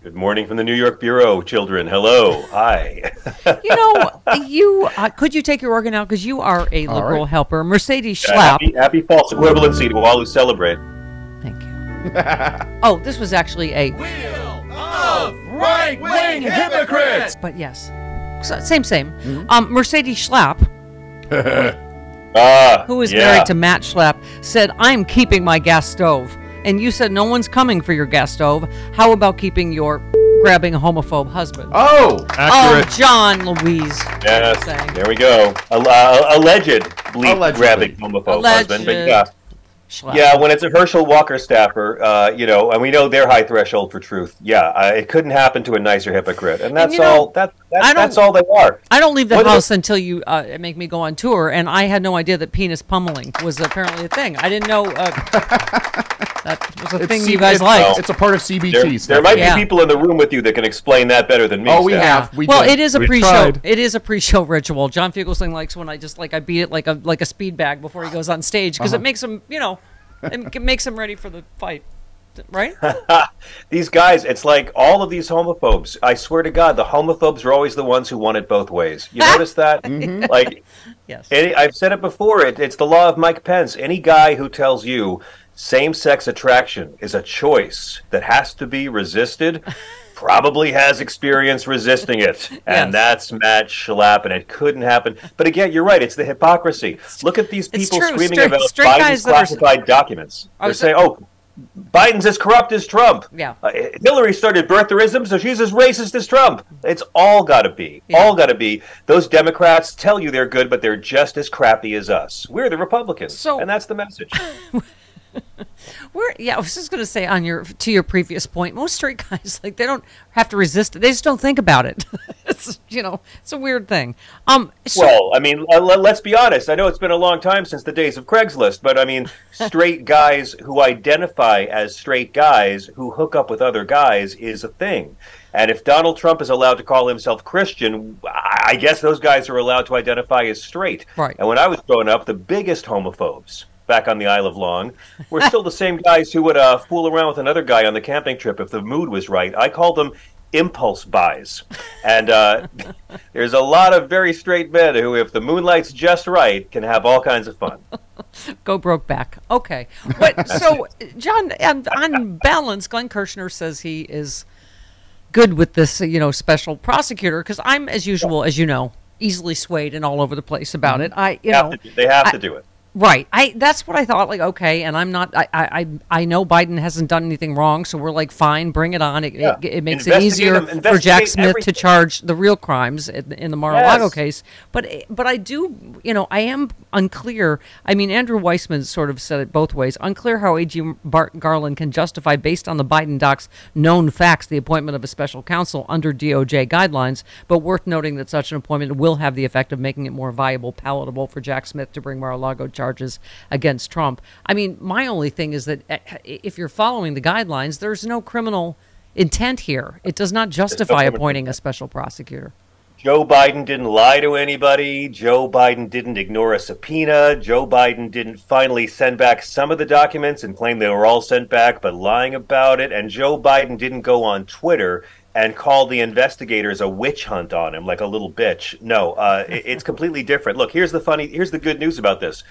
Good morning from the New York Bureau, children. Hello. Hi. Could you take your organ out? Because you are a liberal helper. Mercedes Yeah, Schlapp. happy false equivalency to all who celebrate. Thank you. Oh, this was actually a Wheel of right-wing hypocrites. But yes. Same. Mercedes Schlapp, who is married to Matt Schlapp, said, "I'm keeping my gas stove." And you said no one's coming for your gas stove. How about keeping your grabbing a homophobe husband? Oh, accurate. Oh, John Louise. Yes, there we go. Alleged grabbing homophobe husband. But yeah. Schlapp. Yeah, when it's a Herschel Walker staffer, and we know their high threshold for truth. Yeah, it couldn't happen to a nicer hypocrite, and that's all. That's all they are. I don't leave the house until you make me go on tour, and I had no idea that penis pummeling was apparently a thing. I didn't know that was a thing you guys liked. It's a part of CBT. There might be people in the room with you that can explain that better than me. Oh, we have. We well, did. it is a pre-show. It is a pre-show ritual. John Fugelsang likes when I just I beat it like a speed bag before he goes on stage because it makes him it makes him ready for the fight. Right? These guys, it's like all of these homophobes. I swear to God, the homophobes are always the ones who want it both ways. You notice that? Like, yes. I've said it before. It's the law of Mike Pence. Any guy who tells you same-sex attraction is a choice that has to be resisted probably has experience resisting it. And that's Matt Schlapp, and it couldn't happen. But again, you're right. It's the hypocrisy. Look at these people screaming about Biden's classified documents. They're saying, Biden's as corrupt as Trump. Yeah. Hillary started birtherism, so she's as racist as Trump. It's all got to be. Yeah. All got to be. Those Democrats tell you they're good, but they're just as crappy as us. We're the Republicans, and that's the message. I was just going to say to your previous point, most straight guys, they don't have to resist it. They just don't think about it. It's a weird thing. Well, I mean, let's be honest. I know it's been a long time since the days of Craigslist, but I mean, straight guys who identify as straight guys who hook up with other guys is a thing. And if Donald Trump is allowed to call himself Christian, I guess those guys are allowed to identify as straight. Right. And when I was growing up, the biggest homophobes back on the Isle of Long were still the same guys who would fool around with another guy on the camping trip if the mood was right. I called them impulse buys. And there's a lot of very straight men who, if the moonlight's just right, can have all kinds of fun. Go broke back. Okay. So, John, on balance, Glenn Kirshner says he is good with this, special prosecutor, because I'm, as usual, as you know, easily swayed and all over the place about it. They have to do it. Right. That's what I thought. Okay, and I'm not. I know Biden hasn't done anything wrong, so we're fine. Bring it on. It makes it easier for Jack Smith to charge the real crimes in the mar-a-lago case. But I do. I am unclear. I mean, Andrew Weissman sort of said it both ways. Unclear how A.G. Garland can justify, based on the Biden doc's known facts, the appointment of a special counsel under DOJ guidelines. But worth noting that such an appointment will have the effect of making it more viable, palatable for Jack Smith to bring mar-a-lago charges against Trump. I mean, my only thing is that if you're following the guidelines, there's no criminal intent here. It does not justify appointing a special prosecutor. Joe Biden didn't lie to anybody. Joe Biden didn't ignore a subpoena. Joe Biden didn't finally send back some of the documents and claim they were all sent back, but lying about it. And Joe Biden didn't go on Twitter and call the investigators a witch hunt on him like a little bitch. No, it's completely different. Look, here's the good news about this.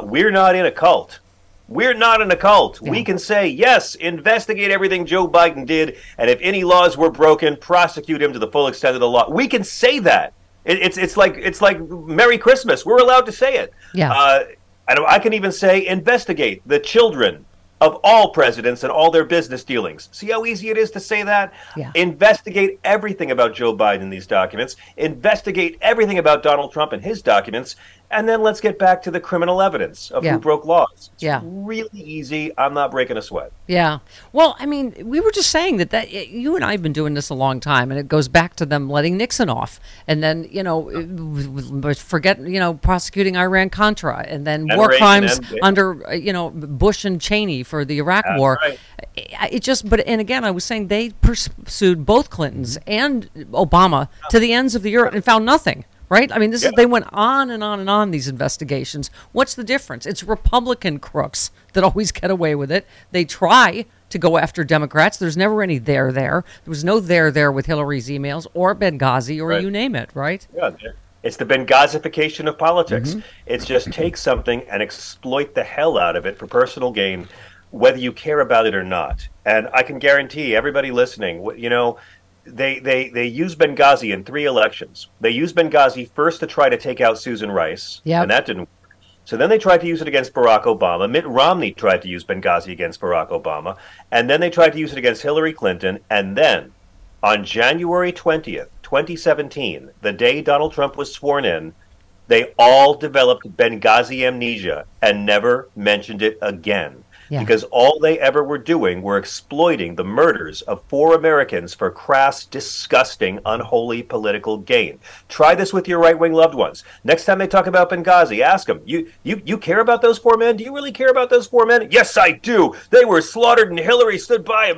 We're not in a cult. We're not in a cult. Yeah. We can say, yes, investigate everything Joe Biden did, and if any laws were broken, prosecute him to the full extent of the law. We can say that. It's like Merry Christmas. We're allowed to say it. Yeah. I can even say investigate the children of all presidents and all their business dealings. See how easy it is to say that? Yeah. Investigate everything about Joe Biden in these documents. Investigate everything about Donald Trump and his documents. And then let's get back to the criminal evidence of who broke laws. It's really easy. I'm not breaking a sweat. Yeah. Well, I mean, we were just saying that you and I have been doing this a long time, and it goes back to them letting Nixon off. And then, prosecuting Iran-Contra, and then war crimes under, Bush and Cheney for the Iraq War. Right. And again, I was saying they pursued both Clintons and Obama to the ends of the earth and found nothing. right? I mean, they went on and on and on, these investigations. What's the difference? It's Republican crooks that always get away with it. They try to go after Democrats. There's never any there. There was no there with Hillary's emails or Benghazi or you name it, right? Yeah, it's the Benghazification of politics. It's just take something and exploit the hell out of it for personal gain, whether you care about it or not. And I can guarantee everybody listening, they used Benghazi in 3 elections. They used Benghazi first to try to take out Susan Rice, and that didn't work. So then they tried to use it against Barack Obama. Mitt Romney tried to use Benghazi against Barack Obama. And then they tried to use it against Hillary Clinton. And then on January 20th, 2017, the day Donald Trump was sworn in, they all developed Benghazi amnesia and never mentioned it again. Because all they ever were doing were exploiting the murders of 4 Americans for crass, disgusting, unholy political gain. Try this with your right-wing loved ones. Next time they talk about Benghazi, ask them, you care about those 4 men? Do you really care about those 4 men? Yes, I do. They were slaughtered and Hillary stood by.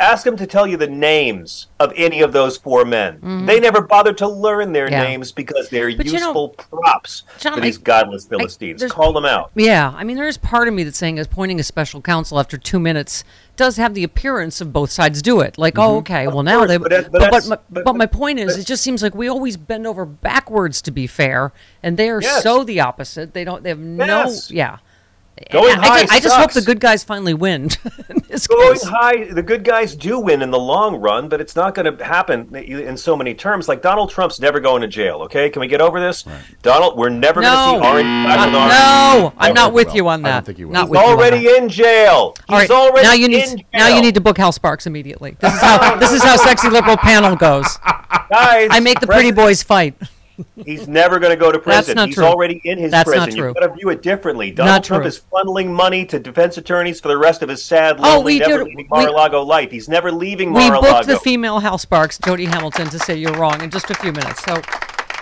Ask them to tell you the names of any of those 4 men. They never bothered to learn their names because they're useful props for these godless Philistines. Call them out. Yeah, I mean, there is part of me that's saying appointing a special counsel after 2 minutes does have the appearance of both sides do it. Like, oh, okay, well, now they... But my point is, it just seems like we always bend over backwards to be fair, and they are so the opposite. They have no... Yeah. Going high I just hope the good guys finally win. Going high, the good guys do win in the long run, but it's not going to happen in so many terms. Like Donald Trump's never going to jail. Okay, can we get over this? Right. Donald, we're never going to see orange. No, I'm not with you on that. I don't think you will. He's already in jail. He's already in jail. Now you need to book Hal Sparks immediately. This is how sexy liberal panel goes. Guys, I make the pretty boys fight. He's never going to go to prison. He's already in his prison. You've got to view it differently. Donald Trump is funneling money to defense attorneys for the rest of his sad, lonely, never leaving Mar-a-Lago life. He's never leaving Mar-a-Lago. We booked the female Hal Sparks, Jody Hamilton, to say you're wrong in just a few minutes. So,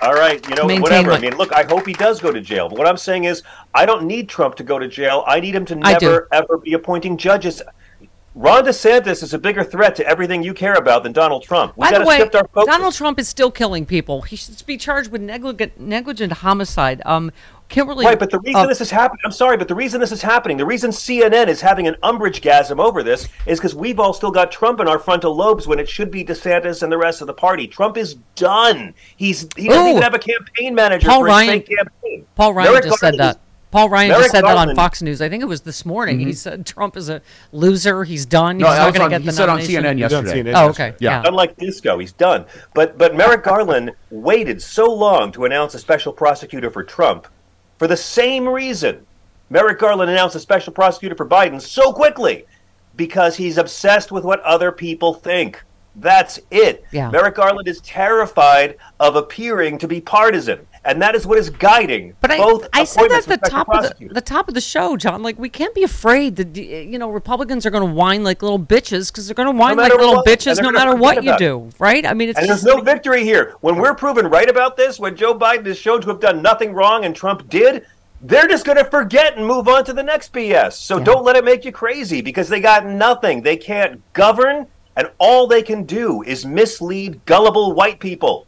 all right, whatever. I mean, look, I hope he does go to jail. But what I'm saying is, I don't need Trump to go to jail. I need him to never, ever be appointing judges. Ron DeSantis is a bigger threat to everything you care about than Donald Trump. By the way, Donald Trump is still killing people. He should be charged with negligent homicide. Kimberly, right, but the reason this is happening, I'm sorry, but the reason this is happening, the reason CNN is having an umbrage-gasm over this is because we've all still got Trump in our frontal lobes when it should be DeSantis and the rest of the party. Trump is done. He doesn't even have a campaign manager for his fake campaign. Paul Ryan just said that. Paul Ryan just said that on Fox News. I think it was this morning. He said Trump is a loser. He's done. He's not going to get the nomination. He said on CNN yesterday. Oh, okay. Yeah. Unlike Disco, he's done. But Merrick Garland waited so long to announce a special prosecutor for Trump for the same reason Merrick Garland announced a special prosecutor for Biden so quickly, because he's obsessed with what other people think. That's it. Yeah. Merrick Garland is terrified of appearing to be partisan. And that is what is guiding both. I said that at the top of the show, John. Like, we can't be afraid that Republicans are going to whine like little bitches, because they're going to whine like little bitches no matter what you do, right? I mean, there's no victory here. When we're proven right about this, when Joe Biden is shown to have done nothing wrong and Trump did, they're just going to forget and move on to the next BS. So don't let it make you crazy, because they got nothing. They can't govern, and all they can do is mislead gullible white people.